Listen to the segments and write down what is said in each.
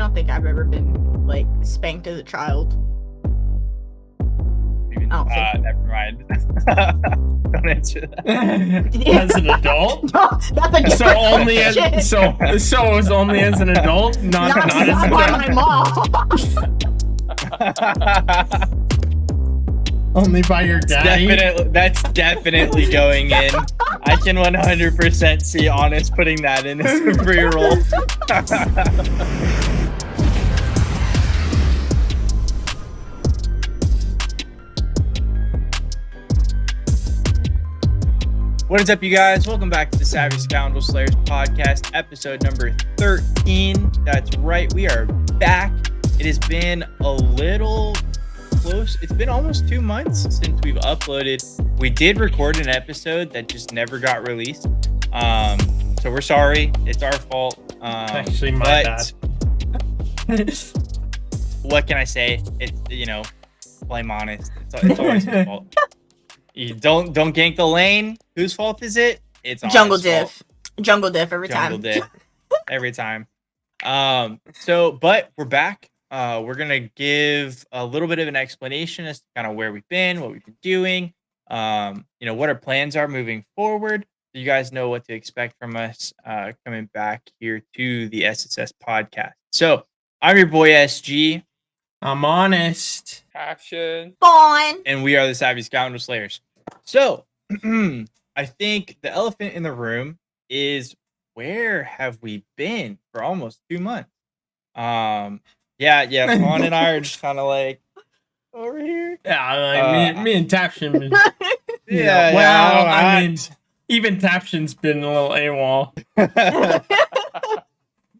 don't think I've ever been like spanked as a child. Even, I don't think. never mind. Don't answer that. As an adult? No, that's a different So only as question. so it was only as an adult, not as a not by child. my mom. Only by your daddy. That's definitely going in. I can 100% see Honest putting that in as a pre-roll. What is up, you guys? Welcome back to the Savvy Scoundrel Slayers podcast, episode number 13. That's right, we are back. It has been a little close. It's been almost 2 months since we've uploaded. We did record an episode that just never got released. So we're sorry. It's our fault. Actually, my bad. What can I say? It's, blame Honest. It's always his fault. You don't gank the lane. Whose fault is it? It's Jungle Honest's fault. diff. Jungle diff every Jungle time. diff. Every time. But we're back. We're gonna give a little bit of an explanation as to kind of where we've been, what we've been doing, what our plans are moving forward. So you guys know what to expect from us coming back here to the SSS podcast. So I'm your boy SG. I'm Honest. Action. Fine. And we are the Savvy Scoundrel Slayers. So I think the elephant in the room is, where have we been for almost 2 months? Fawn and I are just kind of like over here. Yeah, me and Taption. Yeah. Even Taption's been a little AWOL.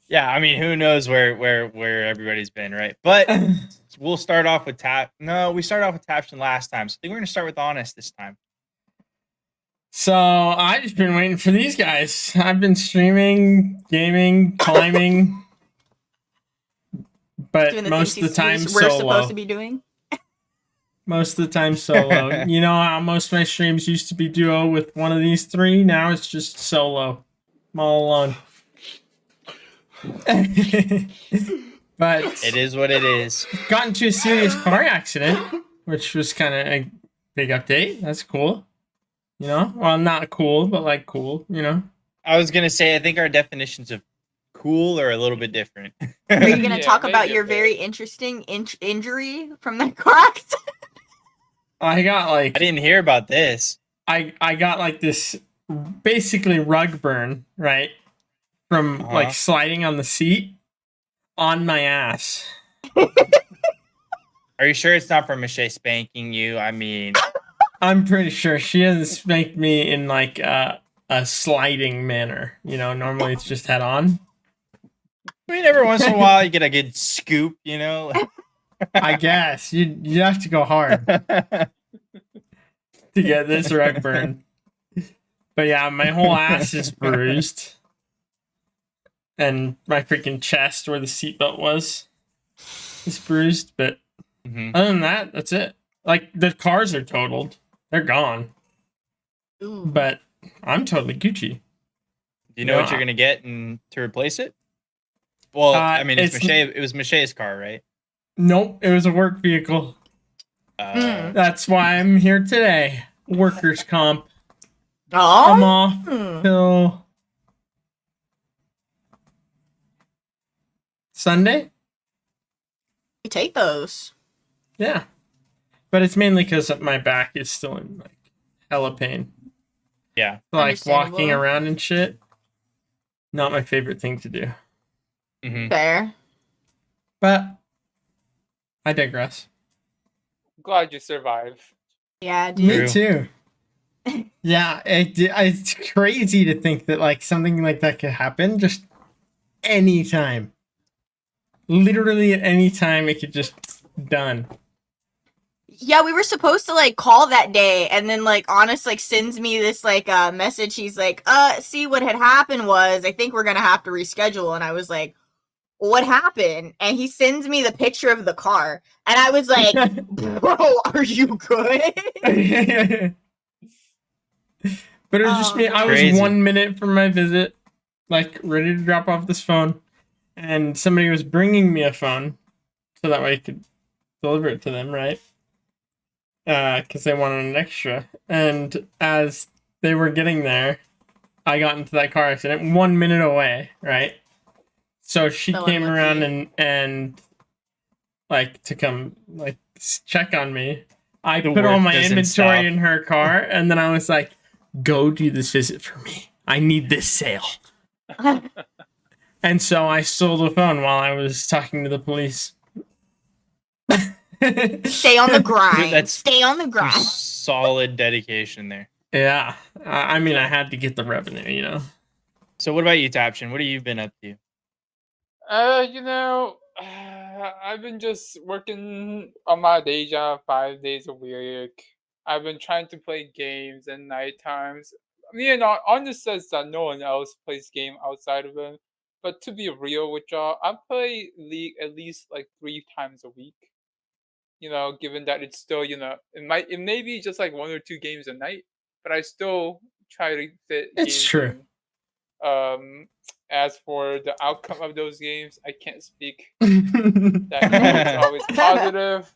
Yeah, I mean, who knows where everybody's been, right? But we'll start off with we started off with Taption last time, so I think we're gonna start with Honest this time. So I just been waiting for these guys. I've been streaming, gaming, climbing, but Doing most of the time we're solo. supposed to be doing. Most of the time solo. You know how most of my streams used to be duo with one of these three? Now it's just solo. I'm all alone. But It is what it is. got into a serious car accident, which was kind of a big update. That's cool. Well, not cool, but like cool, I was gonna say, I think our definitions of cool are a little bit different. Are you gonna Yeah, talk maybe about a your bit. very interesting injury from that car accident? I got I didn't hear about this. I got like this basically rug burn, right? From like sliding on the seat on my ass. Are you sure it's not from Michelle spanking you? I mean, I'm pretty sure she hasn't spanked me in like a sliding manner. Normally it's just head on. every once in a while you get a good scoop, I guess you have to go hard to get this rug burn. But yeah, my whole ass is bruised. And my freaking chest where the seatbelt was is bruised. But other than that, that's it. Like, the cars are totaled. They're gone. Ooh. But I'm totally Gucci. Do you know what you're gonna get to replace it? Well, I mean, it was Michelle's car, right? Nope, it was a work vehicle. That's why I'm here today. Workers' comp. I'm Oh, off till Sunday? you take those. Yeah. But it's mainly because my back is still in like hella pain. Yeah. Like walking Understandable. around and shit. Not my favorite thing to do. Fair. But I digress. Glad you survived. Yeah, dude. Me too. Yeah, it's crazy to think that like something like that could happen just anytime. Literally at any time it could just done. Yeah, we were supposed to like call that day, and then like Honest like sends me this like message. He's like, see, what had happened was I think we're gonna have to reschedule. And I was like, what happened? And he sends me the picture of the car, and I was like, bro, are you good? But it was just me. I was Crazy. 1 minute from my visit, like ready to drop off this phone, and somebody was bringing me a phone so that way I could deliver it to them, right? Because they wanted an extra. And as they were getting there, I got into that car accident 1 minute away, right? So she So came around unlucky. and like to come like check on me. I The put all work my doesn't inventory stop. in her car, and then I was like, "Go do this visit for me. I need this sale." And so I stole the phone while I was talking to the police. Stay on the grind. That's Stay on the Some grind. solid dedication there. Yeah, I mean, I had to get the revenue, you know. So what about you, Taption? What have you been up to? You know, I've been just working on my day job 5 days a week. I've been trying to play games at night times. You know, on the sense that no one else plays game outside of it. But to be real with y'all, I play League at least like 3 times a week. You know, given that it's still, it may be just like 1 or 2 games a night, but I still try to fit It's games true. in. Um, as for the outcome of those games, I can't speak that it's always positive.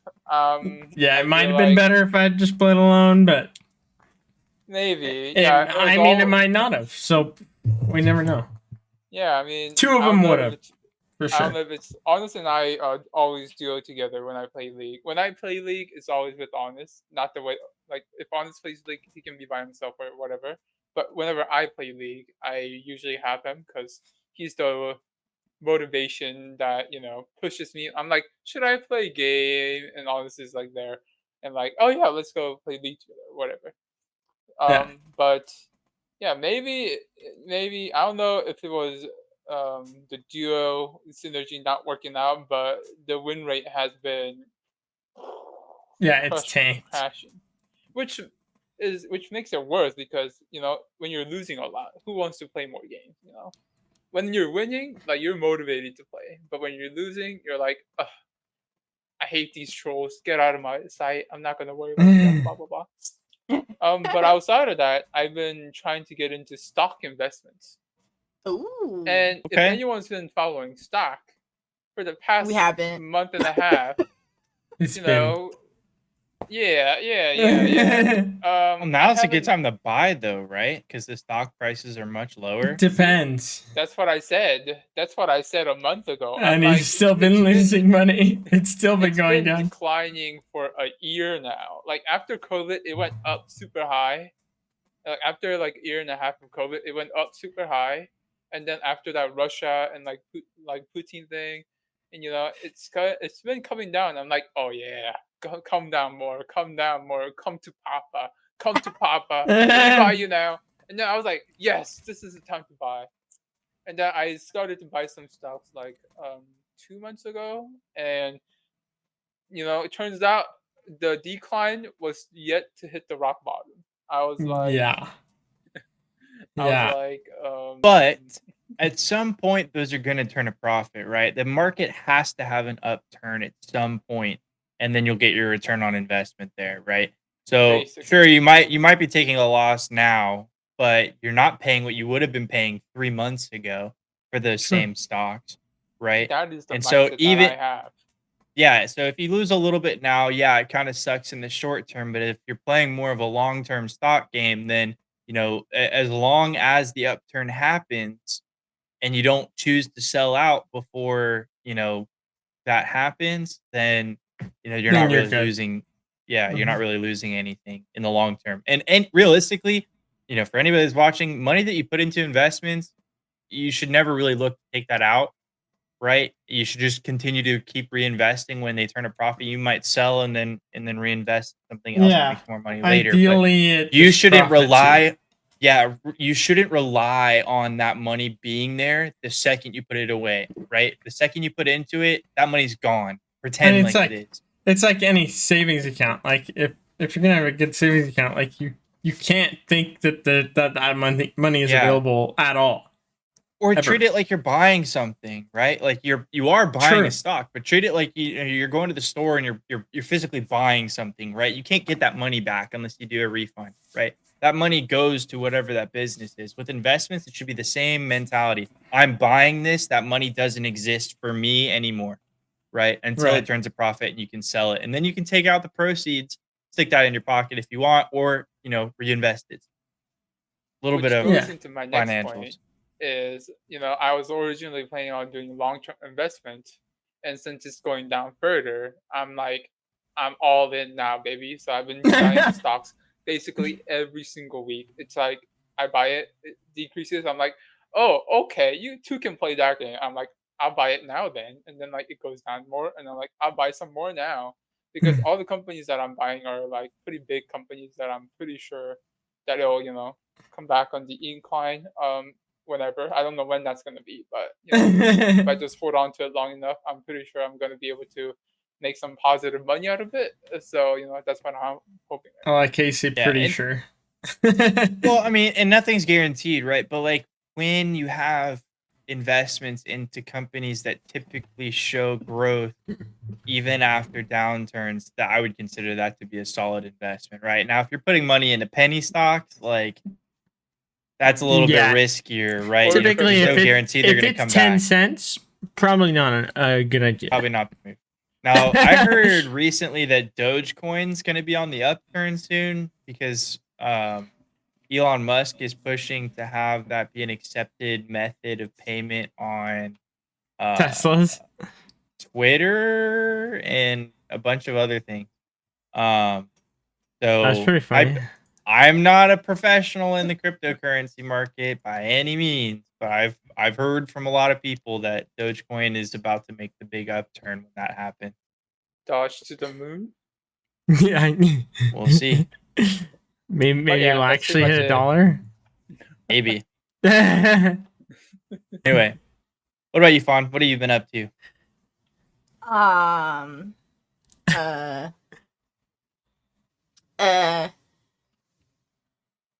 Yeah, I it might feel have been like better if I had just played alone, but maybe, yeah, it was it all, might not have. So we never know. yeah. I mean, Two of I don't them know would if have, it's for I don't sure. know if it's Honest and I always duo together when I play League. When I play League, it's always with Honest, not the way like if Honest plays League, he can be by himself or whatever. But whenever I play League, I usually have him because he's the motivation that pushes me. I'm like, should I play a game? And Honest is like there, and like, oh yeah, let's go play League together, whatever. Yeah. But yeah, maybe I don't know if it was the duo synergy not working out, but the win rate has been Yeah, it's tanked. crashing, which which makes it worse because when you're losing a lot, who wants to play more games? When you're winning, like you're motivated to play, but when you're losing, you're like, ugh, I hate these trolls. Get out of my sight. I'm not gonna worry about them. Blah blah blah. But outside of that, I've been trying to get into stock investments. Ooh. And if Okay. anyone's been following stock for the We past haven't. month and a half, It's you been. know, yeah. Well, I now's a good haven't. time to buy, though, right? Because the stock prices are much It lower. See, depends. that's what I said. That's what I said a month ago. I'm And he's like, still been losing money. It's still been it's going been down. declining for a year now. Like after COVID, it went up super high. Like after like a year and a half of COVID, it went up super high, and then after that Russia and like Putin thing, and it's been coming down. I'm like, oh yeah, come down more, come down more, come to Papa, let me buy you now. And then I was like, yes, this is the time to buy. And then I started to buy some stocks like 2 months ago, and it turns out the decline was yet to hit the rock bottom. I was like, Yeah. I was Yeah. like, But at some point, those are going to turn a profit, right? The market has to have an upturn at some point, and then you'll get your return on investment there, right? So basically, sure, you might be taking a loss now, but you're not paying what you would have been paying 3 months ago for those True. same stocks, right? that is the And so mindset that even I have. yeah, so if you lose a little bit now, yeah, it kind of sucks in the short term. But if you're playing more of a long term stock game, then as long as the upturn happens and you don't choose to sell out before that happens, then you're Then not you're really good. losing. Yeah, you're not Mhm. really losing anything in the long term. And realistically, for anybody that's watching, money that you put into investments, you should never really look to take that out, right? You should just continue to keep reinvesting. When they turn a profit, you might sell and then reinvest something else that Yeah. makes more money later. But Ideally, it you just shouldn't profits you. rely you shouldn't rely on that money being there the second you put it away, right? The second you put into it, that money's gone. And Pretend like it is. it's like any savings account. Like if you're gonna have a good savings account, like you can't think that that money is Yeah. available at all. Or Ever. treat it like you're buying something, right? Like you are buying a True. stock, but treat it like you're going to the store and you're physically buying something, right? You can't get that money back unless you do a refund, right? that money goes to whatever that business is. With investments, it should be the same mentality. I'm buying this, that money doesn't exist for me anymore, right? Until Right. it turns a profit and you can sell it. And then you can take out the proceeds, stick that in your pocket if you want, or, reinvest it. A little bit Which of goes Yeah. into my next financials. point is, I was originally planning on doing long-term investment, and since it's going down further, I'm like, I'm all in now, baby. So I've been buying stocks basically every single week. It's like I buy it decreases. I'm like, oh, okay, you too can play that game. I'm like, I'll buy it now then, and then like it goes down more, and I'm like, I'll buy some more now because all the companies that I'm buying are like pretty big companies that I'm pretty sure that it'll come back on the incline whenever. I don't know when that's going to be, but if I just hold on to it long enough, I'm pretty sure I'm going to be able to make some positive money out of it. So that's what I'm hoping. I like Casey, Yeah, pretty and- sure. Well, I mean, and nothing's guaranteed, right? But like when you have investments into companies that typically show growth even after downturns, that I would consider that to be a solid investment, right? Now, if you're putting money into penny stocks, like that's a little Yeah. bit riskier, right? Or Typically, there's no if guarantee they're if going to it's come 10 back. cents, probably not a good idea. Probably not the move. Now, I heard recently that Dogecoin's going to be on the upturn soon because Elon Musk is pushing to have that be an accepted method of payment on Teslas. Twitter and a bunch of other things. So That's pretty funny. I'm not a professional in the cryptocurrency market by any means, but I've heard from a lot of people that Dogecoin is about to make the big upturn when that happens. Dodge to the moon. Yeah. We'll see. Maybe yeah, it'll that's actually pretty hit much it. $1. Maybe. Anyway, what about you, Fawn? What have you been up to?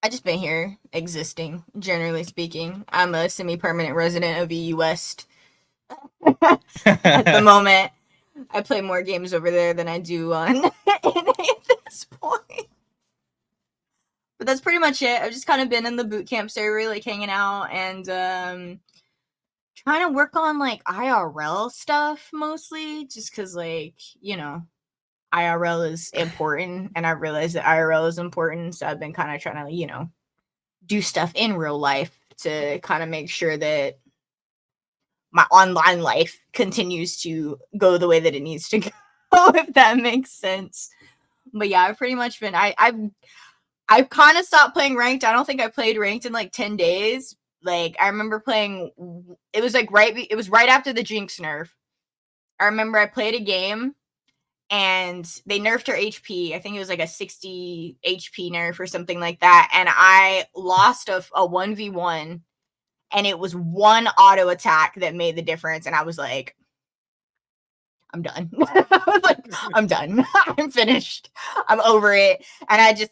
I just been here existing, generally speaking. I'm a semi-permanent resident of EU West at the moment. I play more games over there than I do on NA at this point. But that's pretty much it. I've just kind of been in the boot camp server, like hanging out and trying to work on like IRL stuff mostly, just because like, IRL is important, and I realized that IRL is important, so I've been kind of trying to, do stuff in real life to kind of make sure that my online life continues to go the way that it needs to go, if that makes sense. But yeah, I've pretty much been I've kind of stopped playing ranked. I don't think I played ranked in like 10 days. Like I remember playing, it was right after the Jinx nerf. I remember I played a game and they nerfed her HP. I think it was like a 60 HP nerf or something like that. And I lost a 1v1, and it was one auto attack that made the difference. And I was like, I'm done. I was like, I'm done. I'm finished. I'm over it. And I was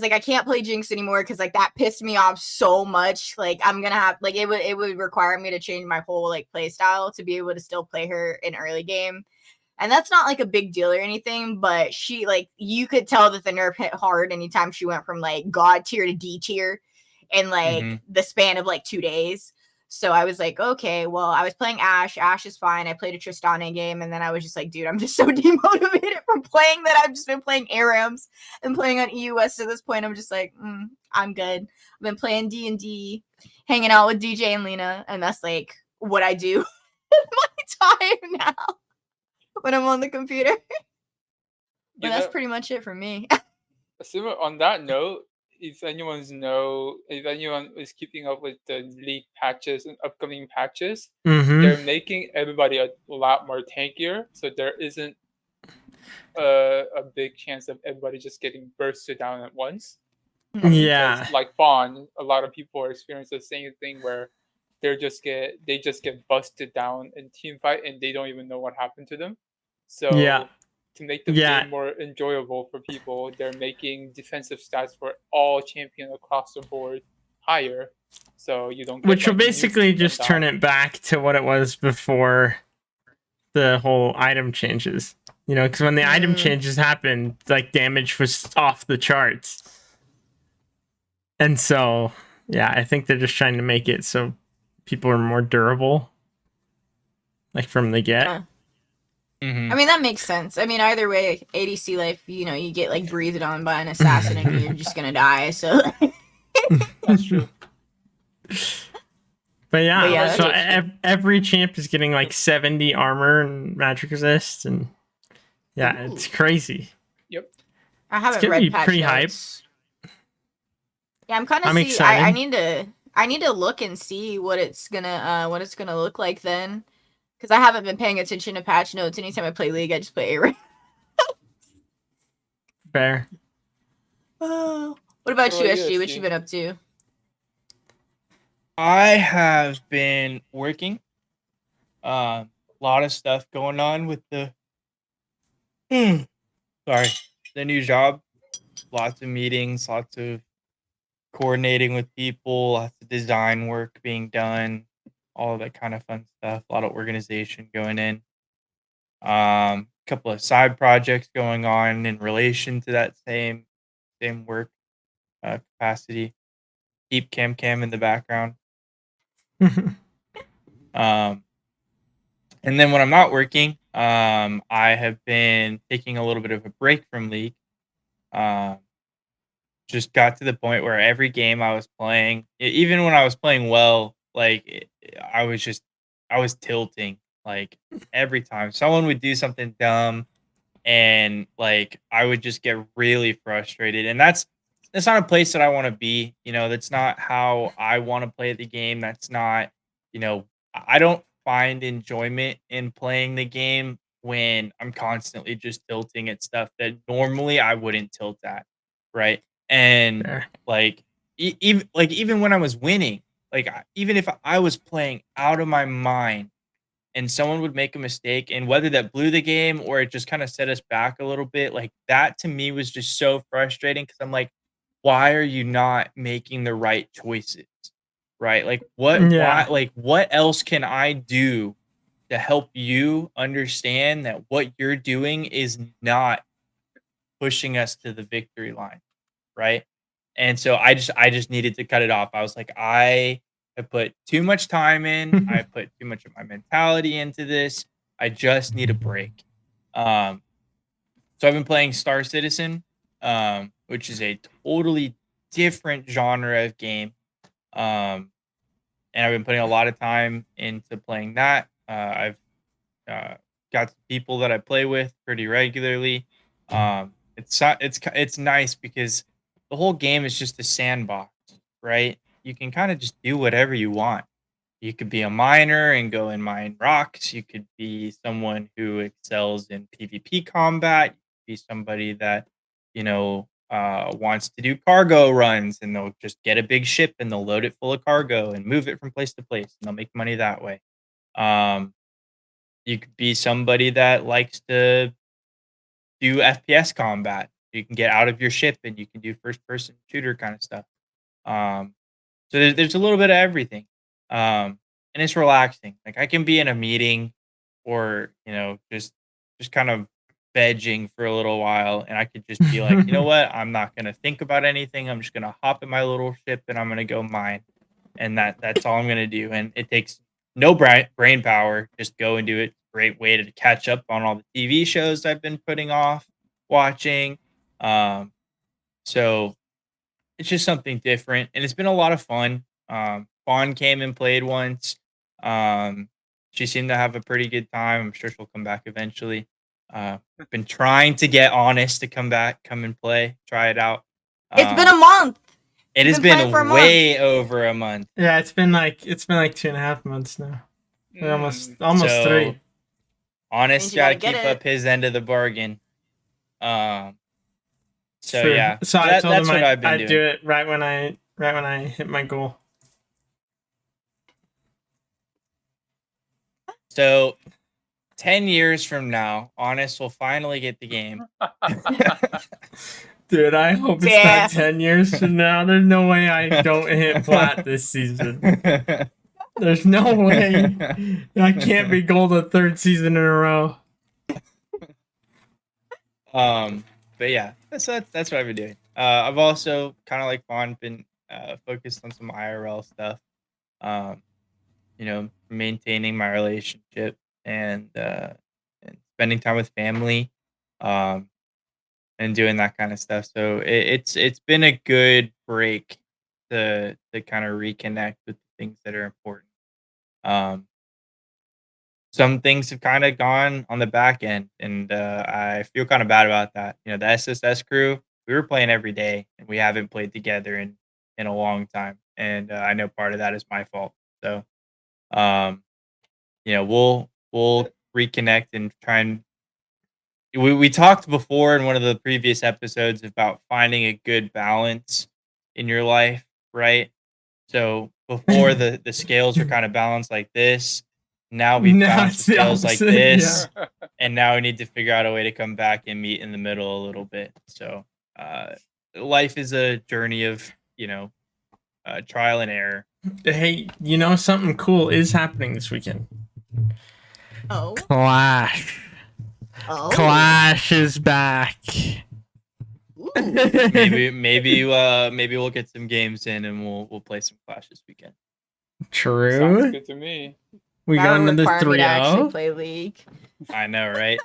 like, I can't play Jinx anymore because like that pissed me off so much. Like I'm gonna have like it would require me to change my whole like play style to be able to still play her in early game. And that's not like a big deal or anything, but she like you could tell that the nerf hit hard anytime she went from like God tier to D tier in like the span of like 2 days. So I was like, okay, well, I was playing Ashe. Ashe is fine. I played a Tristana game, and then I was just like, dude, I'm just so demotivated from playing that I've just been playing ARAMs and playing on EU West to this point. I'm just like, I'm good. I've been playing D&D, hanging out with DJ and Lena, and that's like what I do in my time now when I'm on the computer. But that's pretty much it for me. On that note, if anyone is keeping up with the league patches and upcoming patches, they're making everybody a lot more tankier, so there isn't a big chance of everybody just getting bursted down at once. Yeah. Like Fawn, a lot of people are experiencing the same thing where they just get busted down in team fight and they don't even know what happened to them. So to make the game more enjoyable for people, they're making defensive stats for all champion across the board higher, so you don't get, which will basically just turn it back to what it was before the whole item changes. Because when the item changes happened, like damage was off the charts. And so, yeah, I think they're just trying to make it so people are more durable, like from the get. Yeah. Mhm. I mean, that makes sense. I mean, either way, ADC life, you know, you get like breathed on by an assassin and you're just gonna die. So, That's true. But But yeah, yeah, so that's every champ is getting like 70 armor and magic resist, and yeah, it's Ooh. crazy. Yep. I It's haven't gonna be read patch pretty hype. notes. Yeah, I'm kind of I'm see. I excited. need to. I need to look and see what it's gonna look like then, because I haven't been paying attention to patch notes. Anytime I play League, I just play A. Fair. What about What you, about you, SG? What you SG? been up to? I have been working. A lot of stuff going on with the sorry, the new job. Lots of meetings, lots of coordinating with people, lots of design work being done, all that kind of fun stuff. A lot of organization going in. Couple of side projects going on in relation to that same work capacity. Keep cam in the background. Um, and then when I'm not working, I have been taking a little bit of a break from League. Um, just got to the point where every game I was playing, even when I was playing well, like I was tilting like every time someone would do something dumb, and like I would just get really frustrated, and that's not a place that I want to be. You know, that's not how I want to play the game. That's not, you know, I don't find enjoyment in playing the game when I'm constantly just tilting at stuff that normally I wouldn't tilt at, right? And Fair. like even when I was winning, like even if I was playing out of my mind and someone would make a mistake, and whether that blew the game or it just kind of set us back a little bit, like that to me was just so frustrating because I'm like, why are you not making the right choices? Right? Like Yeah. what else can I do to help you understand that what you're doing is not pushing us to the victory line, right? And so I just needed to cut it off. I was like, I have put too much time in. I put too much of my mentality into this. I just need a break. Um, so I've been playing Star Citizen, which is a totally different genre of game. Um, and I've been putting a lot of time into playing that. I've uh, got people that I play with pretty regularly. It's nice because the whole game is just a sandbox, right? You can kind of just do whatever you want. You could be a miner and go and mine rocks. You could be someone who excels in PvP combat. You could be somebody that, wants to do cargo runs, and they'll just get a big ship and they'll load it full of cargo and move it from place to place, and they'll make money that way. Um, you could be somebody that likes to do FPS combat. You can get out of your ship and you can do first person shooter kind of stuff. Um, so there's a little bit of everything. And it's relaxing. Like I can be in a meeting or, just kind of vegging for a little while, and I could just be like, you know what? I'm not gonna think about anything. I'm just gonna hop in my little ship and I'm gonna go mine. And that's all I'm gonna do. And it takes no brain power. Just go and do it. Great way to catch up on all the TV shows I've been putting off watching. Um, so it's just something different, and it's been a lot of fun. Fawn came and played once. Um, she seemed to have a pretty good time. I'm sure she'll come back eventually. Been trying to get Honest to come and play, try it out. It's been a Um, month. it You've has been playing for a been month. way over a month. Yeah, it's been like 2.5 months now. Or almost So 3. Honest Means you got to gotta get keep it. up his end of the bargain. Um, so True. yeah, So so I told him that's what I've been I'd do doing. it right when I hit my goal. So 10 years from now, Honest will finally get the game. Dude, I hope it's Yeah. not 10 years from now. There's no way I don't hit plat this season. There's no way. I can't be gold a third season in a row. But yeah, that's what I've been doing. I've also kind of like Fawn been focused on some IRL stuff. Um, maintaining my relationship and spending time with family, um, and doing that kind of stuff. So it's been a good break to kind of reconnect with the things that are important. Um, some things have kind of gone on the back end, and I feel kind of bad about that. The SSS crew, we were playing every day, and we haven't played together in a long time, and I know part of that is my fault. So, um, we'll reconnect and try and we talked before in one of the previous episodes about finding a good balance in your life, right? So before the scales were kind of balanced like this, now we've Now balanced the it's the scales like opposite. this, Yeah. and now we need to figure out a way to come back and meet in the middle a little bit. So uh, life is a journey of trial and error. Hey, something cool is happening this weekend. Oh. Clash. Oh. Clash is back. Ooh. Maybe we'll get some games in and we'll play some Clash this weekend. Sounds True. good to me. We got That'll another require me to actually 3-0. play League. I know, right?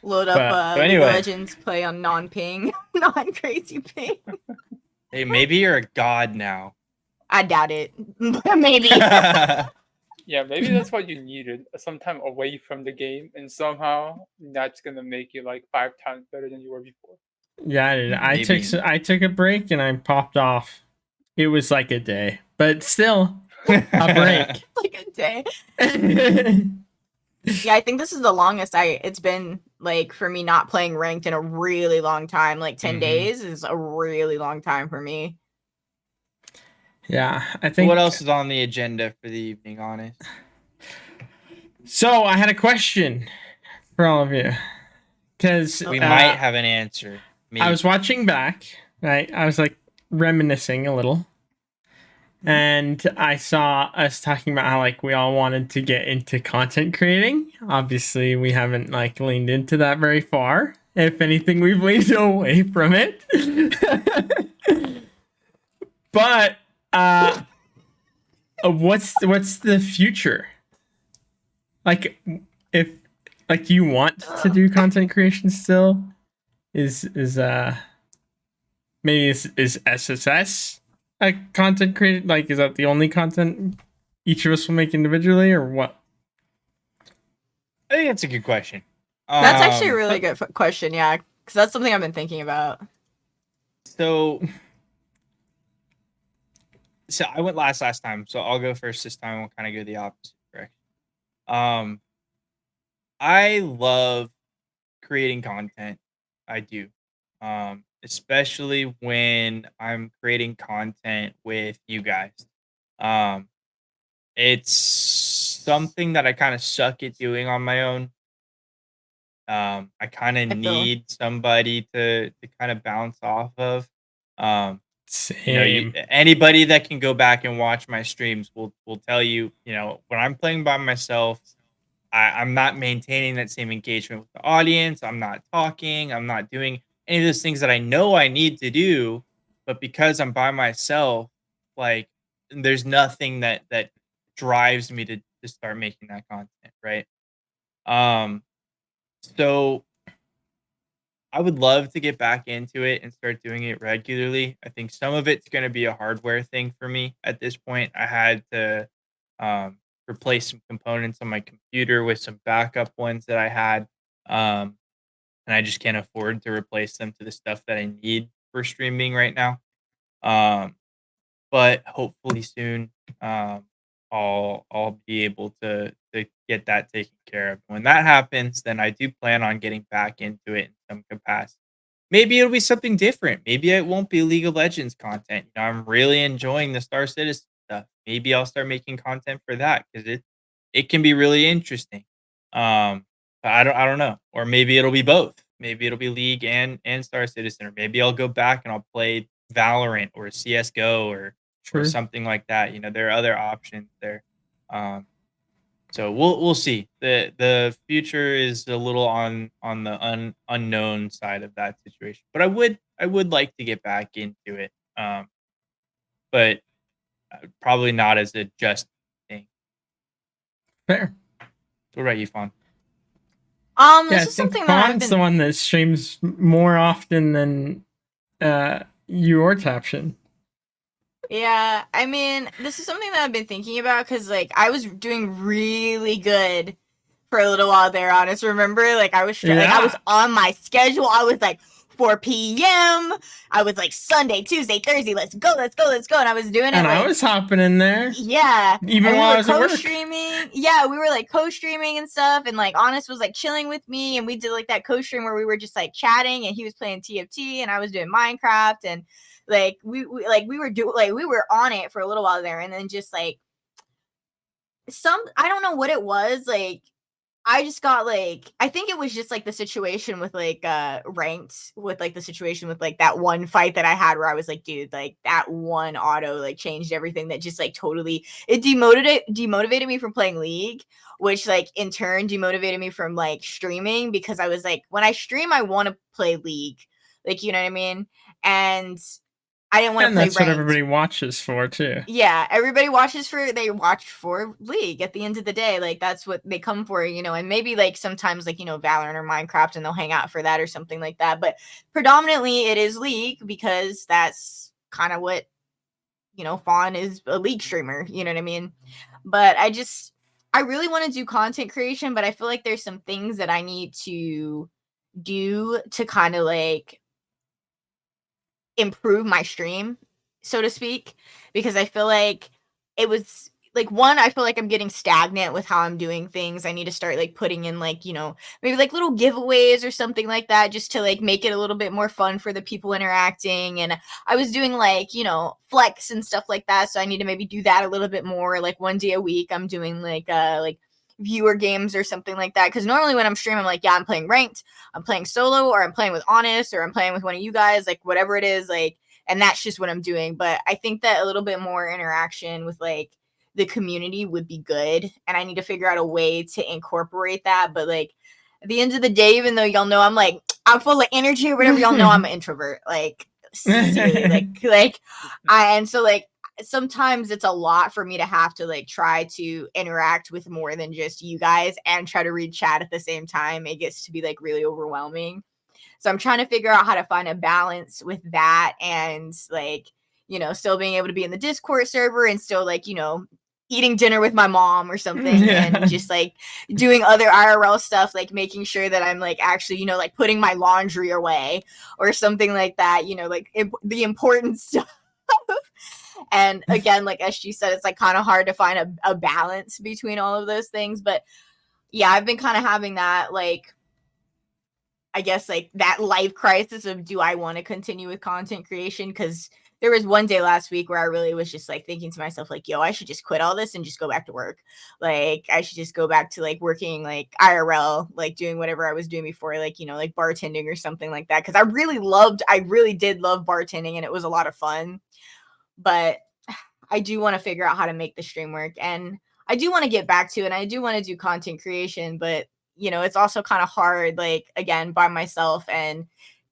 Load up But so League of anyway. Legends, play on non-ping, non-crazy ping. Hey, maybe you're a god now. I doubt it. Maybe. Yeah, maybe that's what you needed. Some time away from the game, and somehow that's gonna make you like 5 times better than you were before. yeah, dude, Maybe. I took a break and I popped off. It was like a day, but still a break. Like a day. Yeah, I think this is the longest it's been like for me not playing ranked in a really long time. Like 10 Mhm. days is a really long time for me. Yeah, I So think. what else is on the agenda for the evening, Honest? So I had a question for all of you because We might have an answer. I was watching back, right? I was like reminiscing a little, and I saw us talking about how like we all wanted to get into content creating. Obviously, we haven't like leaned into that very far. If anything, we've leaned away from it. But what's the future? Like, if like you want to do content creation still, is maybe is SSS a content created? Like, is that the only content each of us will make individually, or what? I think that's a good question. That's actually a really good question, yeah, because that's something I've been thinking about. So I went last time, so I'll go first this time. We'll kind of go the opposite direction. I love creating content. I do. Especially when I'm creating content with you guys. Um, it's something that I kind of suck at doing on my own. I kind of I feel need somebody to kind of bounce off of. Same. Anybody that can go back and watch my streams will tell you, when I'm playing by myself, I'm not maintaining that same engagement with the audience. I'm not talking. I'm not doing any of those things that I know I need to do. But because I'm by myself, like there's nothing that drives me to start making that content, right? So I would love to get back into it and start doing it regularly. I think some of it's going to be a hardware thing for me at this point. I had to um, replace some components on my computer with some backup ones that I had. And I just can't afford to replace them to the stuff that I need for streaming right now. But hopefully soon, I'll be able to get that taken care of. When that happens, then I do plan on getting back into it in some capacity. Maybe it'll be something different. Maybe it won't be League of Legends content. I'm really enjoying the Star Citizen stuff. Maybe I'll start making content for that because it can be really interesting. But I don't know. Or maybe it'll be both. Maybe it'll be League and Star Citizen. Or maybe I'll go back and I'll play Valorant or CS:GO or True. something like that. There are other options there. So we'll see. The future is a little on the unknown side of that situation. But I would like to get back into it. But probably not as a just thing. Fair. What about you, Fawn? Yeah, This I is think something that I've Fawn's the been. one that streams more often than you or Taption. Yeah, I mean, this is something that I've been thinking about because, like, I was doing really good for a little while there, honest. Remember, like, I was Yeah. on my schedule. I was like 4 p.m. I was like Sunday, Tuesday, Thursday. Let's go, let's go, let's go. And I was doing it And I like, was hopping in there yeah. even And we while I were was at work. co-streaming. Yeah, we were like co-streaming and stuff. And like, Honest was like chilling with me, and we did like that co-stream where we were just like chatting, and he was playing TFT, and I was doing Minecraft, and like we were on it for a little while there, and then just like I don't know what it was, like I just got like I think it was just like the situation with like ranked with like the situation with like that one fight that I had where I was like, dude, like that one auto like changed everything, that just like totally it demotivated me from playing League, which like in turn demotivated me from like streaming, because I was like, when I stream I want to play League. Like, you know what I mean? And I didn't want to And play that's what ranked. everybody watches for too. Yeah, they watch for League at the end of the day. Like that's what they come for, you know, and maybe like sometimes like, you know, Valorant or Minecraft, and they'll hang out for that or something like that. But predominantly it is League, because that's kind of what, you know, Fawn is a League streamer, you know what I mean? But I really want to do content creation, but I feel like there's some things that I need to do to kind of like improve my stream, so to speak, because I feel like it was like, one, I feel like I'm getting stagnant with how I'm doing things. I need to start like putting in like, you know, maybe like little giveaways or something like that, just to like make it a little bit more fun for the people interacting. And I was doing like, you know, flex and stuff like that, so I need to maybe do that a little bit more. Like one day a week I'm doing like viewer games or something like that, because normally when I'm streaming I'm like, yeah, I'm playing ranked, I'm playing solo, or I'm playing with Honest, or I'm playing with one of you guys, like whatever it is, like, and that's just what I'm doing. But I think that a little bit more interaction with like the community would be good, and I need to figure out a way to incorporate that. But like at the end of the day, even though y'all know I'm full of energy or whatever, y'all know I'm an introvert. Like sincerely, like I and so like sometimes it's a lot for me to have to like try to interact with more than just you guys and try to read chat at the same time. It gets to be like really overwhelming. So I'm trying to figure out how to find a balance with that, and like, you know, still being able to be in the Discord server and still like, you know, eating dinner with my mom or something, and Yeah. just like doing other IRL stuff, like making sure that I'm like actually, you know, like putting my laundry away or something like that, you know, like the important stuff. And again, like SG said, it's like kind of hard to find a balance between all of those things. But yeah, I've been kind of having that, like, I guess, like that life crisis of, do I want to continue with content creation? Because there was one day last week where I really was just like thinking to myself, like, yo, I should just quit all this and just go back to work. Like, I should just go back to like working like IRL, like doing whatever I was doing before, like, you know, like bartending or something like that. Because I really did love bartending, and it was a lot of fun. But I do want to figure out how to make the stream work, and I do want to get back to it, and I do want to do content creation, but you know, it's also kind of hard, like again, by myself, and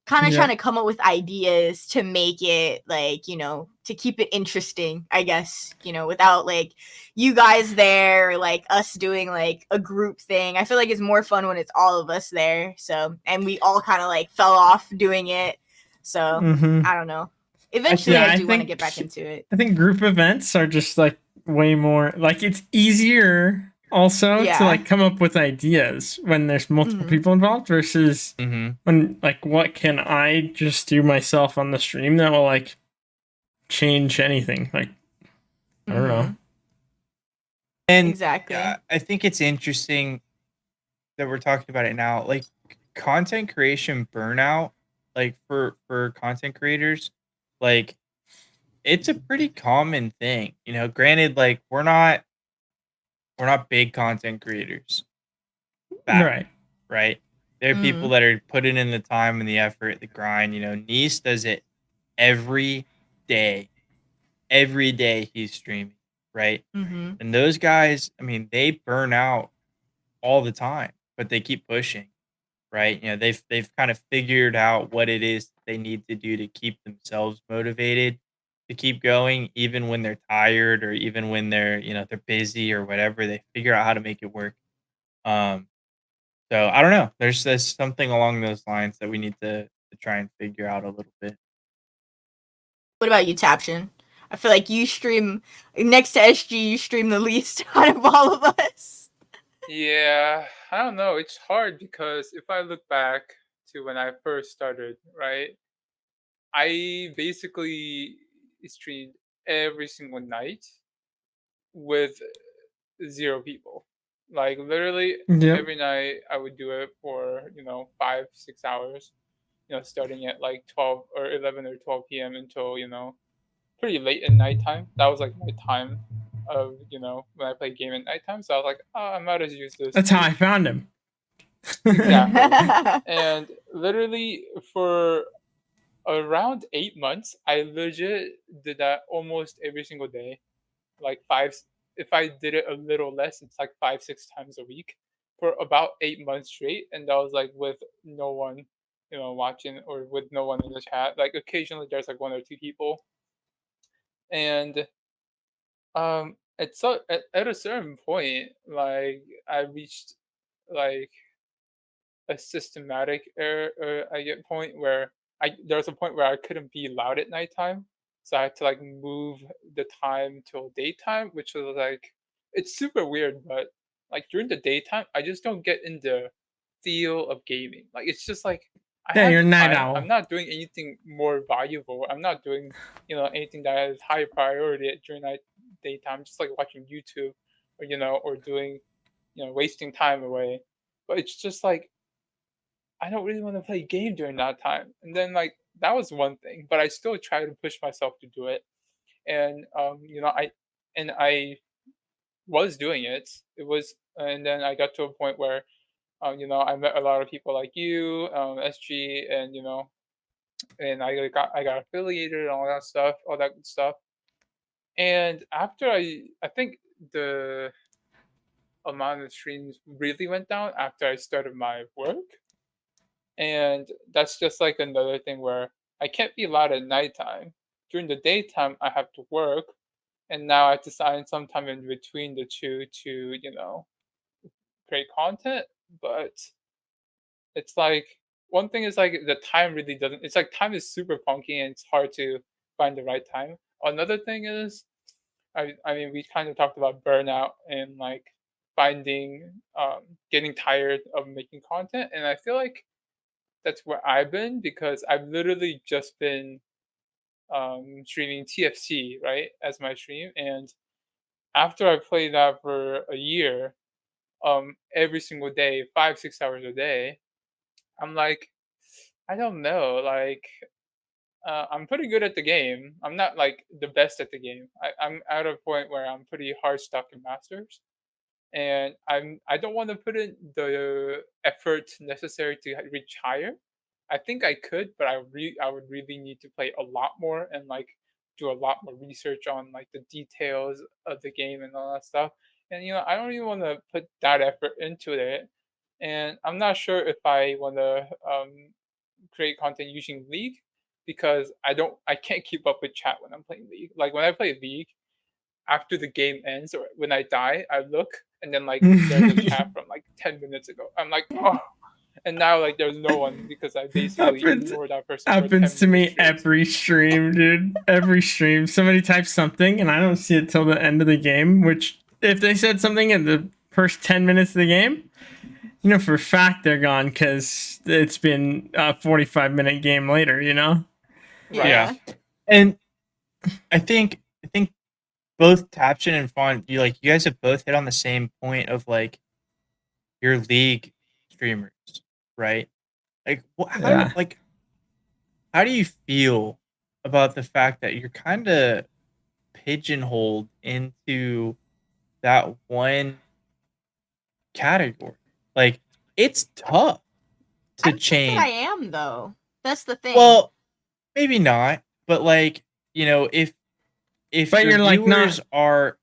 kind of trying Yeah. to come up with ideas to make it like, you know, to keep it interesting, I guess, you know, without like you guys there, or, like us doing like a group thing. I feel like it's more fun when it's all of us there. So, and we all kind of like fell off doing it. So, Mm-hmm. I don't know. Eventually Yeah, I do want to get back into it. I think group events are just like way more like, it's easier also to Yeah. like come up with ideas when there's multiple Mhm. people involved versus Mm-hmm. when like, what can I just do myself on the stream that will like change anything? Like, I don't know. Mhm. And Exactly. I think it's interesting that we're talking about it now. Like content creation burnout, like for content creators, like it's a pretty common thing. You know, granted, like we're not big content creators. Fact, Right. right? There are people Mhm. that are putting in the time and the effort, the grind. You know, Nice does it every day. Every day he's streaming. right? Mm-hmm. And those guys, I mean, they burn out all the time, but they keep pushing, right? They've kind of figured out what it is they need to do to keep themselves motivated to keep going, even when they're tired or even when they're busy or whatever. They figure out how to make it work. Um, so I don't know. There's something along those lines that we need to try and figure out a little bit. What about you, Taption? I feel like you stream next to SG. You stream the least out of all of us. Yeah, I don't know. It's hard because if I look back to when I first started, right, I basically streamed every single night with zero people. Like literally Yep. every night I would do it for, 5, 6 hours, starting at like 12 or 11 or 12 p.m. until, pretty late at nighttime. That was like my time of, when I play game at nighttime. So I was like, oh, I might as use this That's how to I found him. exactly. And literally for around 8 months, I legit did that almost every single day. Like five, if I did it a little less, it's like 5, 6 times a week for about 8 months straight. And that was like with no one, watching or with no one in the chat. Like occasionally there's like one or two people. And at a certain point, like I reached like a systematic error I get point where there was a point where I couldn't be loud at nighttime, so I had to like move the time till daytime, which was like it's super weird, but like during the daytime, I just don't get in the feel of gaming. Like it's just like I Yeah, have you're a the night time. I'm owl. not doing anything more valuable. I'm not doing anything that has high priority during night daytime. Just like watching YouTube or or doing wasting time away. But it's just like I don't really want to play a game during that time. And then like that was one thing, but I still try to push myself to do it. And I was doing it. It was, and then I got to a point where I met a lot of people like you, SG, and and I got affiliated and all that good stuff. And after I think the amount of streams really went down after I started my work. And that's just like another thing where I can't be loud at nighttime. During the daytime, I have to work, and now I have to find some time in between the two to, create content. But it's like one thing is like the time really doesn't. It's like time is super funky, and it's hard to find the right time. Another thing is, I mean, we kind of talked about burnout and like finding, getting tired of making content, and I feel like that's where I've been because I've literally just been streaming TFC right as my stream, and after I played that for a year, every single day, 5, 6 hours a day, I'm like, I don't know, like. I'm pretty good at the game. I'm not like the best at the game. I'm at a point where I'm pretty hard stuck in masters, and I don't want to put in the effort necessary to reach higher. I think I could, but I would really need to play a lot more and like do a lot more research on like the details of the game and all that stuff. And I don't even want to put that effort into it. And I'm not sure if I want to create content using League because I can't keep up with chat when I'm playing League. Like when I play League, after the game ends or when I die, I look and then like there's a chat from like 10 minutes ago. I'm like, oh, and now like there's no one because I basically happens ignored that person for happens 10 to minutes me straight. every stream, dude. Every stream, somebody types something and I don't see it till the end of the game. Which, if they said something in the first 10 minutes of the game, for a fact they're gone because it's been a 45-minute game later. Right. Yeah. Yeah. And I think both Taption and Fawn, you guys have both hit on the same point of like your league streamers, right? Like Yeah. how do you feel about the fact that you're kind of pigeonholed into that one category? Like it's tough I to don't think that I change. am though. That's the thing. Well, maybe not, but like, if But your you're like viewers not. are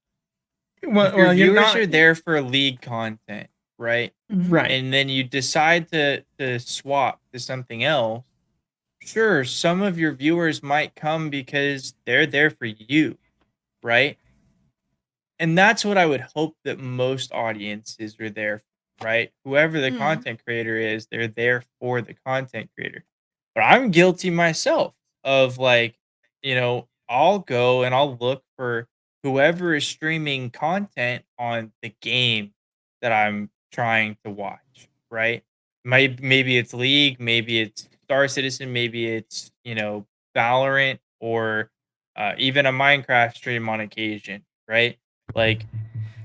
if your you're viewers not are there for league content, right? right. And then you decide to swap to something else, sure, some of your viewers might come because they're there for you, right? And that's what I would hope that most audiences are there, right? Whoever the Mm. content creator is, they're there for the content creator. But I'm guilty myself of like, I'll go and I'll look for whoever is streaming content on the game that I'm trying to watch, right? Maybe it's League, maybe it's Star Citizen, maybe it's, Valorant or even a Minecraft stream on occasion, right? Like,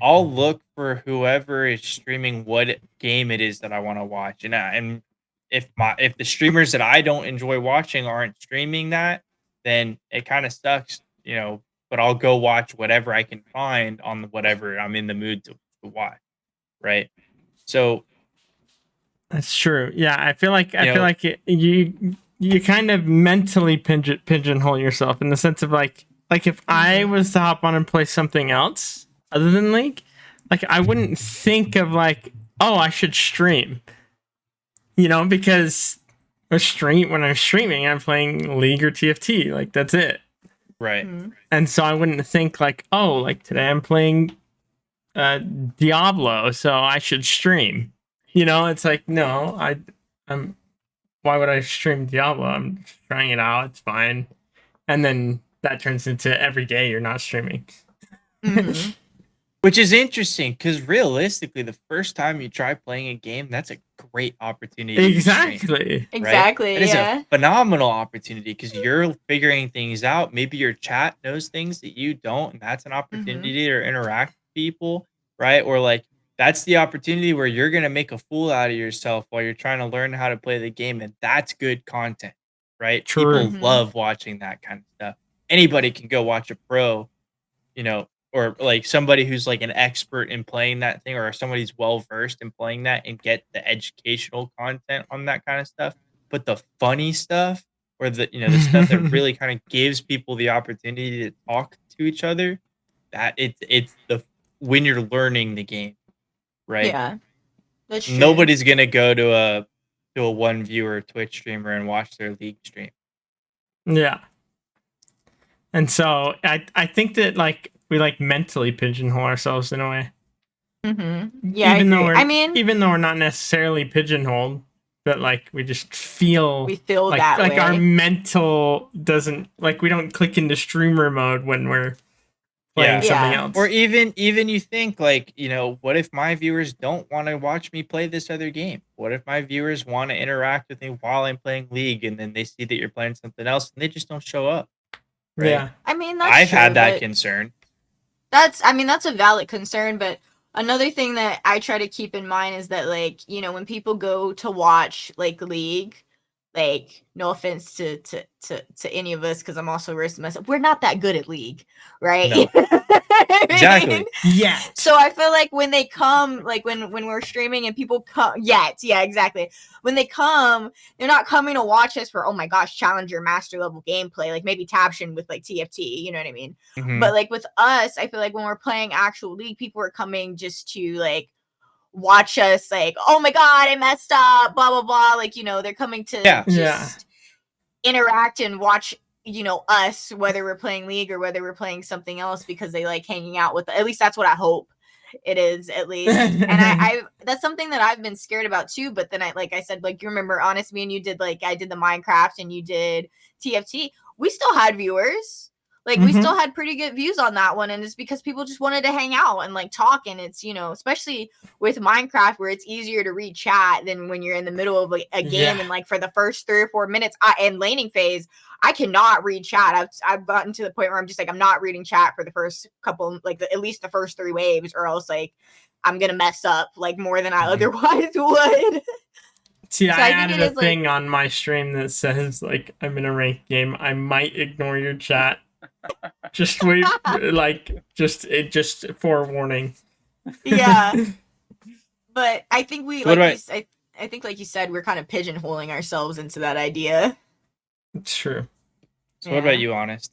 I'll look for whoever is streaming what game it is that I want to watch, and if the streamers that I don't enjoy watching aren't streaming that, then it kind of sucks, But I'll go watch whatever I can find on whatever I'm in the mood to watch, right? So That's true. Yeah, I feel like you know, you kind of mentally pigeonhole yourself in the sense of like if I was to hop on and play something else other than League, like I wouldn't think of like, oh, I should stream. Because when I'm streaming, I'm playing League or TFT. Like that's it. right? And so I wouldn't think like, oh, like today I'm playing Diablo, so I should stream. It's like no, I'm. Why would I stream Diablo? I'm just trying it out. It's fine, and then that turns into every day you're not streaming. Mm-hmm. Which is interesting because realistically, the first time you try playing a game, that's a great opportunity to stream. Exactly. Exactly. It is Yeah. a phenomenal opportunity because you're figuring things out. Maybe your chat knows things that you don't, and that's an opportunity to interact with people, right? Or like that's the opportunity where you're gonna make a fool out of yourself while you're trying to learn how to play the game, and that's good content, right? True. People love watching that kind of stuff. Anybody can go watch a pro, or like somebody who's like an expert in playing that thing, or somebody who's well versed in playing that and get the educational content on that kind of stuff. But the funny stuff, or the stuff that really kind of gives people the opportunity to talk to each other, that it's the when you're learning the game, right? Yeah. That's true. Nobody's gonna go to a one viewer Twitch streamer and watch their League stream. Yeah. And so I think that like we like mentally pigeonhole ourselves in a way. Yeah, even I though agree. even though we're not necessarily pigeonholed, but like we just feel we feel like that way. our mental doesn't like we don't click into streamer mode when we're playing something Yeah. else. Or even you think like, what if my viewers don't want to watch me play this other game? What if my viewers want to interact with me while I'm playing League and then they see that you're playing something else and they just don't show up? Right? Yeah. I mean, that's I've true, had that but concern. that's a valid concern, but another thing that I try to keep in mind is that like, when people go to watch like League, like no offense to any of us because I'm also roasting myself, we're not that good at League, right? No. Exactly. Yeah. So I feel like when they come, like when we're streaming and people come, yeah, exactly. When they come, they're not coming to watch us for, oh my gosh, challenger master level gameplay, like maybe Taption with like TFT, you know what I mean? But like with us, I feel like when we're playing actual League, people are coming just to like watch us, like, oh my god, I messed up, blah blah blah. Like, they're coming to just interact and watch us, whether we're playing League or whether we're playing something else, because they like hanging out with, at least that's what I hope it is, at least. And I that's something that I've been scared about too, but then I said, like, you remember Honest, me and you did, like, I did the Minecraft and you did TFT, we still had viewers, like we still had pretty good views on that one, and it's because people just wanted to hang out and like talk. And it's, especially with Minecraft where it's easier to read chat than when you're in the middle of like a game and like for the first 3 or 4 minutes and laning phase, I cannot read chat. I've gotten to the point where I'm just like, I'm not reading chat for the first couple, like at least the first 3 waves, or else like I'm gonna mess up like more than I otherwise would. See, So I think added it a is, like, thing on my stream that says like I'm in a ranked game. I might ignore your chat. Just wait, like just forewarning. Yeah. But I think we What like about- I think like you said, we're kind of pigeonholing ourselves into that idea. It's true. So what about you, Honest?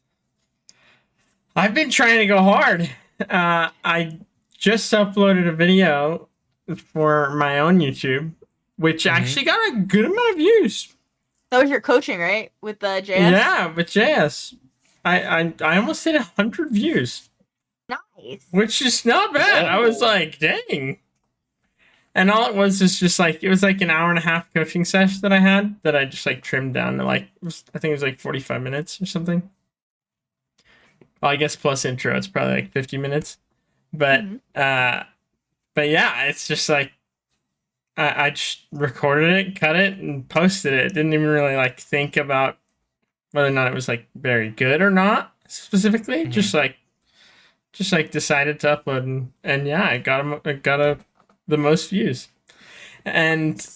I've been trying to go hard. I just uploaded a video for my own YouTube, which actually got a good amount of views. That was your coaching, right? With the JS? Yeah, with JS. I almost hit 100 views. Nice. Which is not bad. I was like, dang. And all it was is just like, it was like an hour and a half coaching session that I had that I just like trimmed down to like, I think it was like 45 minutes or something. Well, I guess plus intro, it's probably like 50 minutes. But, but yeah, it's just like, I just recorded it, cut it, and posted it. Didn't even really like think about whether or not it was like very good or not specifically. Just like decided to upload, and yeah, I got the most views. And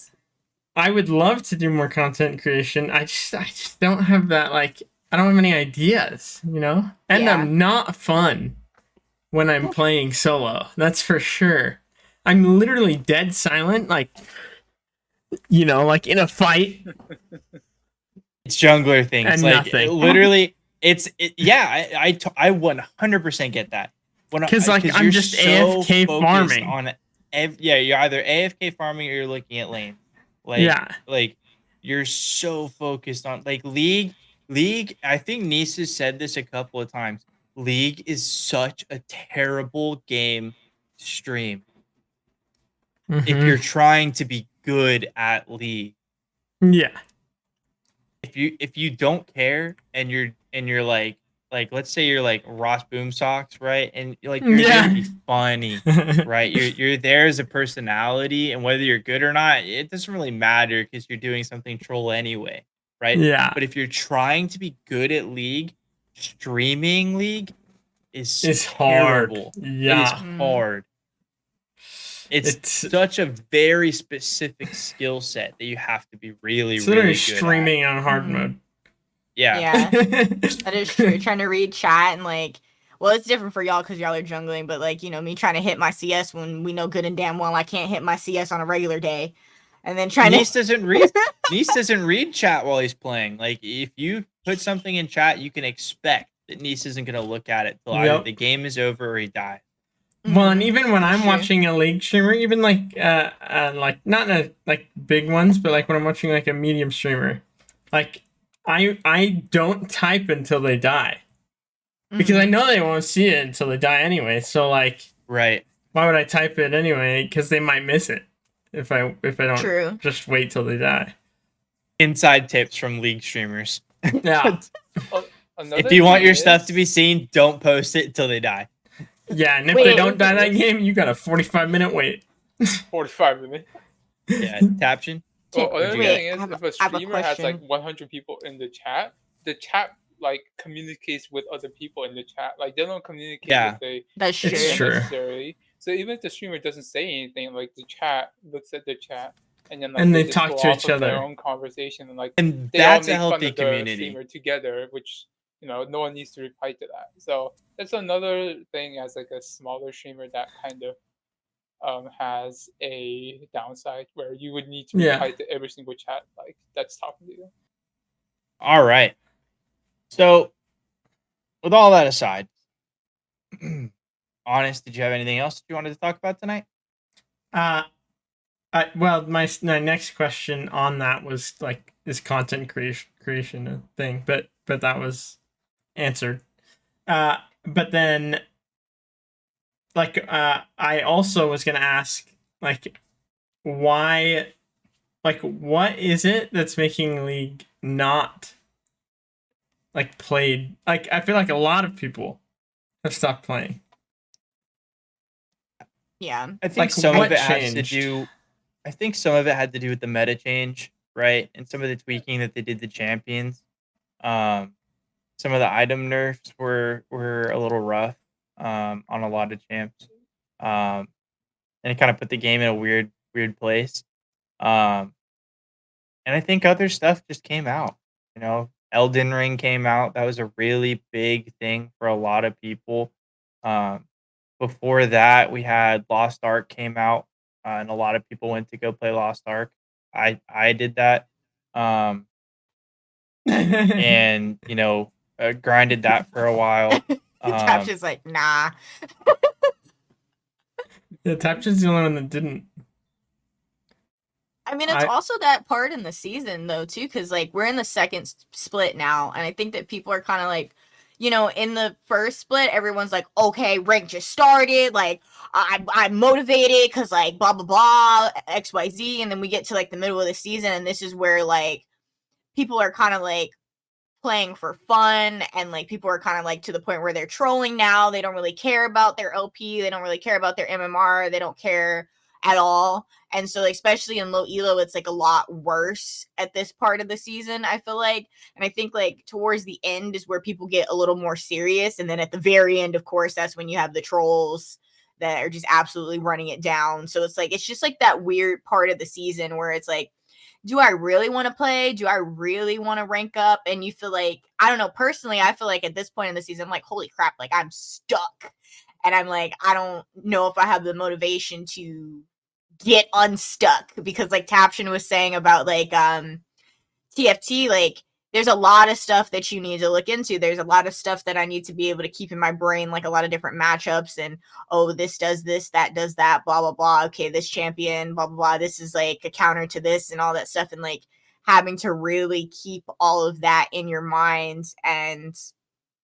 I would love to do more content creation. I just don't have that, like, I don't have any ideas, you know? And Yeah. I'm not fun when I'm playing solo. That's for sure. I'm literally dead silent, like, you know, like in a fight. It's jungler things. And like nothing. literally, yeah, I 100% get that. Because like I'm you're just so AFK focused farming. on yeah, you're either AFK farming or you're looking at lane. Like, Yeah. like you're so focused on like League. I think Nice has said this a couple of times. League is such a terrible game to stream if you're trying to be good at League. Yeah. If you don't care and you're like let's say you're like Ross Boomsocks, right? And like you're there to be funny, right? You're there as a personality, and whether you're good or not, it doesn't really matter because you're doing something troll anyway, right? Yeah. But if you're trying to be good at League, streaming League is terrible. Hard. Yeah. It is hard. It's such a very specific skill set that you have to be really good streaming at. on hard mode. Yeah. That is true. Trying to read chat and like, well, it's different for y'all because y'all are jungling, but like, you know, me trying to hit my CS when we know good and damn well I can't hit my CS on a regular day. And then trying Nice doesn't read chat while he's playing. Like if you put something in chat, you can expect that Nice isn't gonna look at it till either the game is over or he dies. Well, and even when I'm watching a League streamer, even like not like big ones, but like when I'm watching like a medium streamer, like I don't type until they die. Because I know they won't see it until they die anyway. So like, right. Why would I type it anyway? Because they might miss it if I don't just wait till they die. Inside tips from League streamers. Yeah. If you want your stuff to be seen, don't post it until they die. Yeah, and if they don't die that game, you got a 45-minute wait. 45 minutes. Yeah, Taption. Well, another thing is, if a streamer has like 100 people in the chat like communicates with other people in the chat. Like they don't communicate with that's true. necessarily. So even if the streamer doesn't say anything, like the chat looks at the chat and then like and they talk to each other. Their own conversation and like and they that's all a make healthy fun of community the streamer together, which you know no one needs to reply to that. So that's another thing as like a smaller streamer that kind of has a downside where you would need to reply to every single chat like that's talking to you. All right. So, with all that aside, Honest, did you have anything else you wanted to talk about tonight? Well, my next question on that was like, is content creation a thing? But that was answered. But then, like, I also was gonna ask, like, why, like, what is it that's making League not like played? Like, I feel like a lot of people have stopped playing. Yeah, I think some of it has to do. I think some of it had to do with the meta change, right? And some of the tweaking that they did to champions. Some of the item nerfs were a little rough on a lot of champs, and it kind of put the game in a weird place. And I think other stuff just came out. You know, Elden Ring came out. That was a really big thing for a lot of people. Before that, we had Lost Ark came out, and a lot of people went to go play Lost Ark. I did that, and you know, grinded that for a while. Tap's just like, nah. Yeah, Taption's the only one that didn't. I mean, it's also that part in the season though too, because like we're in the second split now, and I think that people are kind of like, you know, in the first split, everyone's like, okay, rank just started, like I'm motivated because like blah blah blah X Y Z, and then we get to like the middle of the season, and this is where like people are kind of like playing for fun, and like people are kind of like to the point where they're trolling now. They don't really care about their OP, they don't really care about their MMR, they don't care at all. And so especially in low elo, it's like a lot worse at this part of the season, I feel like. And I think like towards the end is where people get a little more serious, and then at the very end, of course, that's when you have the trolls that are just absolutely running it down. So it's like it's just like that weird part of the season where it's like, do I really want to play? Do I really want to rank up? And you feel like, I don't know, personally, I feel like at this point in the season, I'm like, holy crap, like I'm stuck. And I'm like, I don't know if I have the motivation to get unstuck, because like Taption was saying about like TFT, like there's a lot of stuff that you need to look into. There's a lot of stuff that I need to be able to keep in my brain, like a lot of different matchups and, oh, this does this, that does that, blah blah blah. Okay, this champion, blah blah blah. This is like a counter to this and all that stuff, and like having to really keep all of that in your mind, and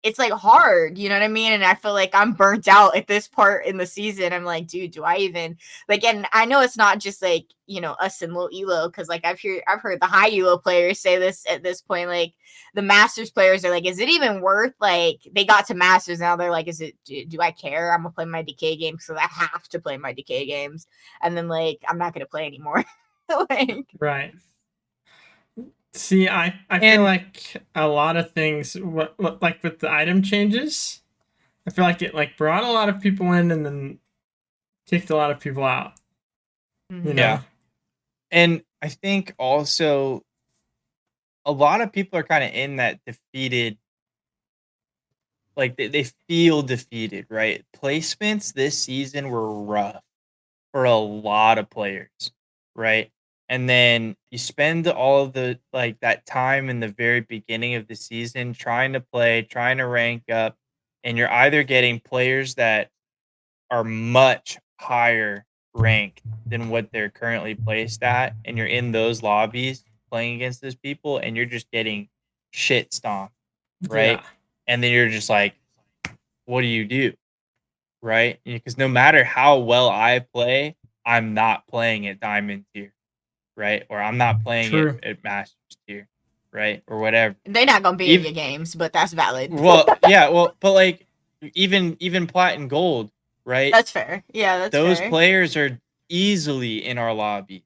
it's like hard, you know what I mean? And I feel like I'm burnt out at this part in the season. I'm like, dude, do I even like? And I know it's not just like, you know, us in low elo, because like I've heard the high elo players say this at this point. Like the masters players are like, is it even worth, like they got to masters now? They're like, is it? Do I care? I'm gonna play my decay games because I have to play my decay games, and then like I'm not gonna play anymore. Like, Right. See, I feel And like a lot of things, what like with the item changes, I feel like it like brought a lot of people in and then kicked a lot of people out. You mhm. know? yeah, and I think also a lot of people are kind of in that defeated, like they feel defeated, right? Placements this season were rough for a lot of players, right? And then you spend all of the like that time in the very beginning of the season trying to play, trying to rank up, and you're either getting players that are much higher ranked than what they're currently placed at, and you're in those lobbies playing against those people, and you're just getting shit stomped, right? Yeah. And then you're just like, what do you do? Right? Because no matter how well I play, I'm not playing at diamond tier, right? Or I'm not playing it True. at masters tier, right? Or whatever. They're not gonna be in Even your games, but that's valid. well, yeah, well, but like even plat and gold, right? That's fair. Yeah, that's Those fair. players are easily in our lobby,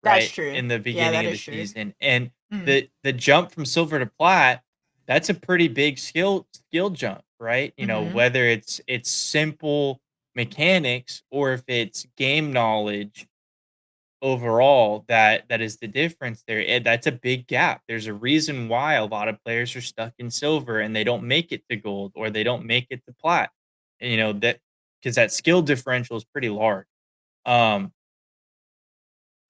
That's right? true. In the Yeah, beginning that of the is true. season. And Mhm. the jump from silver to plat, that's a pretty big skill jump, right? You know, Mhm. whether it's simple mechanics or if it's game knowledge overall, that is the difference there. That's a big gap. There's a reason why a lot of players are stuck in silver and they don't make it to gold or they don't make it to plat. And, you know, that because that skill differential is pretty large. Um,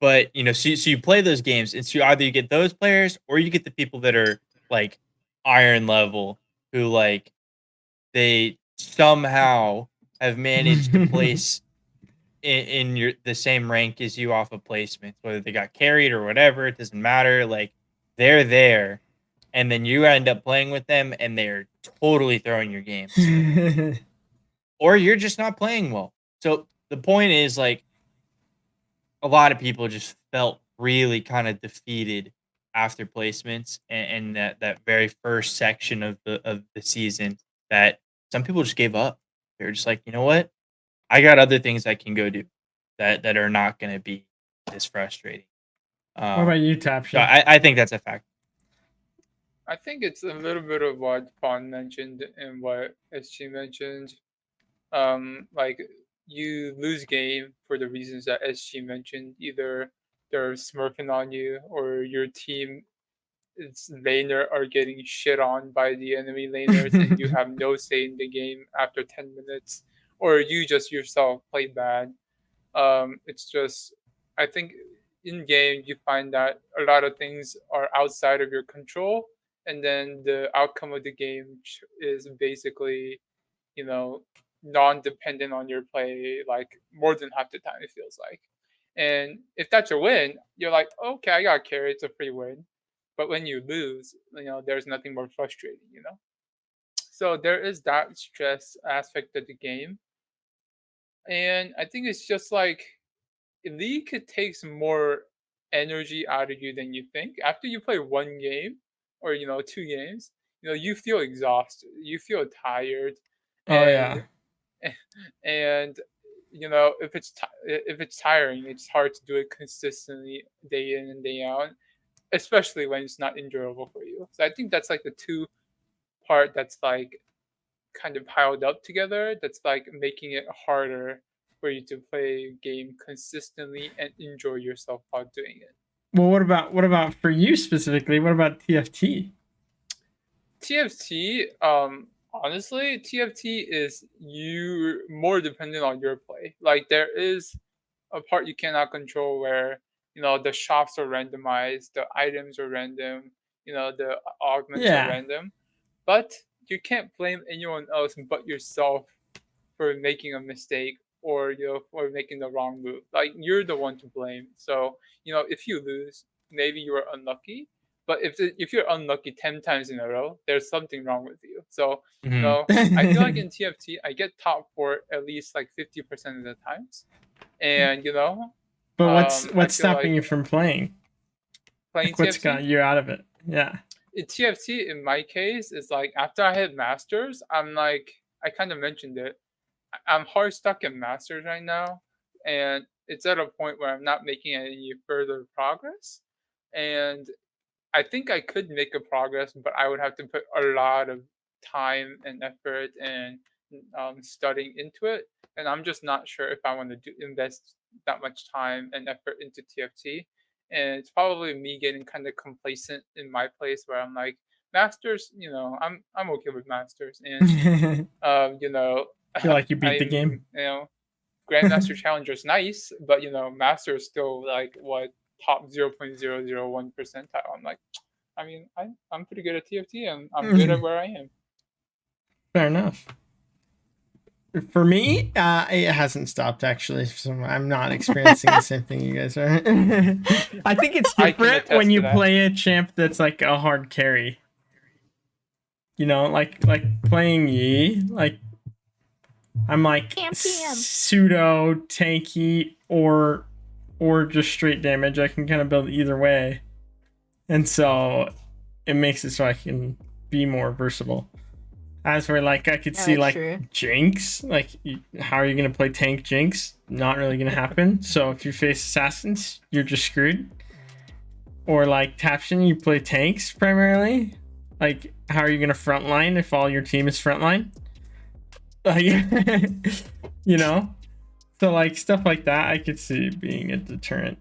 but, you know, so you play those games, and so either you get those players or you get the people that are, like, iron level who, like, they somehow have managed to place in your the same rank as you off of placements, whether they got carried or whatever, it doesn't matter, like, they're there, and then you end up playing with them, and they're totally throwing your games, or you're just not playing well. So, the point is, like, a lot of people just felt really kind of defeated after placements and that very first section of the season that some people just gave up. They're just like, you know what? I got other things I can go do that are not going to be this frustrating. What about Um, you, so Taption? I think that's a fact. I think it's a little bit of what Pon mentioned and what SG mentioned. Like you lose game for the reasons that SG mentioned. Either they're smurfing on you, or your team its laner are getting shit on by the enemy laners, and you have no say in the game after 10 minutes, or you just yourself play bad. It's just, I think in game you find that a lot of things are outside of your control, and then the outcome of the game is basically, you know, non-dependent on your play like more than half the time, it feels like. And if that's a win, you're like, okay, I got carried, it's a free win. But when you lose, there's nothing more frustrating. So there is that stress aspect of the game. And I think it's just like League takes more energy out of you than you think. After you play one game or 2 games, you feel exhausted, you feel tired, Oh and yeah. and if it's tiring, it's hard to do it consistently day in and day out, especially when it's not enjoyable for you. So I think that's like the two part that's like kind of piled up together, that's like making it harder for you to play a game consistently and enjoy yourself while doing it. Well, what about for you specifically? What about TFT? TFT, honestly, TFT is you more dependent on your play. Like there is a part you cannot control where the shops are randomized, the items are random, the augments are Yeah. random, but you can't blame anyone else but yourself for making a mistake or for making the wrong move. Like you're the one to blame. So if you lose, maybe you were unlucky. But if you're unlucky 10 times in a row, there's something wrong with you. So I feel like in TFT, I get top 4 at least like 50% of the times, and But what's I feel stopping like you from playing? playing Like, what's got TFT. you out of it? Yeah. TFT in my case is like after I hit masters, I'm like I kind of mentioned it. I'm hard stuck in masters right now, and it's at a point where I'm not making any further progress. And I think I could make a progress, but I would have to put a lot of time and effort and studying into it. And I'm just not sure if I want to invest that much time and effort into TFT. And it's probably me getting kind of complacent in my place where I'm like, masters, I'm okay with masters, and Feel like you beat the I'm game. Grandmaster Challenger is nice, but Master is still like what top 0.001 percentile. I'm like, I mean, I'm pretty good at TFT and I'm good at where I am. Fair enough. For me, it hasn't stopped actually. So I'm not experiencing the same thing you guys are. I think it's I can different attest when to you that. play a champ that's like a hard carry. Like playing Yi, like I'm like Cam. pseudo tanky or just straight damage. I can kind of build either way, and so it makes it so I can be more versatile. As for like, I could Yeah, see that's like true. Jinx. Like, how are you gonna play tank Jinx? Not really gonna happen. So if you face assassins, you're just screwed. Or like Taption, you play tanks primarily. Like, how are you gonna frontline if all your team is frontline? Like, So like stuff like that, I could see being a deterrent.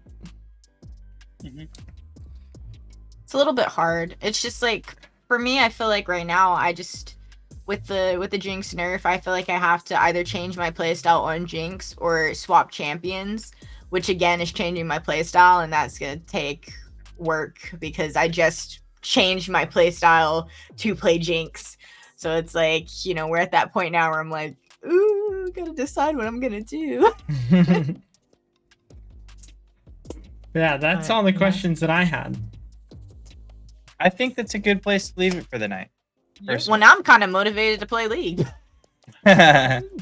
It's a little bit hard. It's just like for me, I feel like right now I just with the Jinx nerf, I feel like I have to either change my playstyle on Jinx or swap champions, which again is changing my playstyle, and that's gonna take work because I just changed my playstyle to play Jinx. So it's like, we're at that point now where I'm like, ooh, gotta decide what I'm gonna do. Yeah, that's all the questions that I had. I think that's a good place to leave it for the night. Well, now I'm kind of motivated to play League.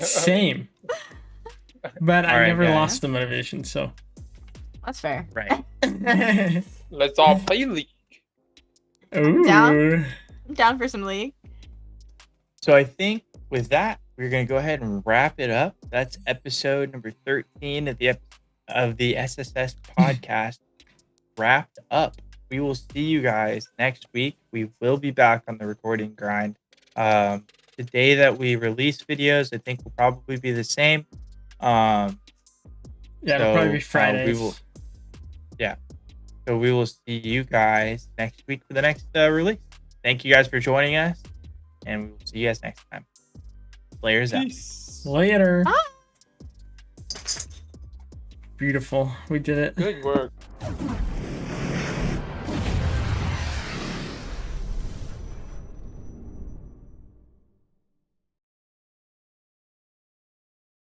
Same. But I All right, never guys. lost the motivation, so. That's fair. Right. Let's all play League. Ooh. Down. I'm down for some League. So I think with that, we're going to go ahead and wrap it up. That's episode number 13 of the SSS podcast wrapped up. We will see you guys next week. We will be back on the recording grind. The day that we release videos, I think will probably be the same. Yeah, it'll probably be Fridays. So we will see you guys next week for the next release. Thank you guys for joining us, and we will see you guys next time. Players out. Peace. Later. Bye. Beautiful. We did it. Good work.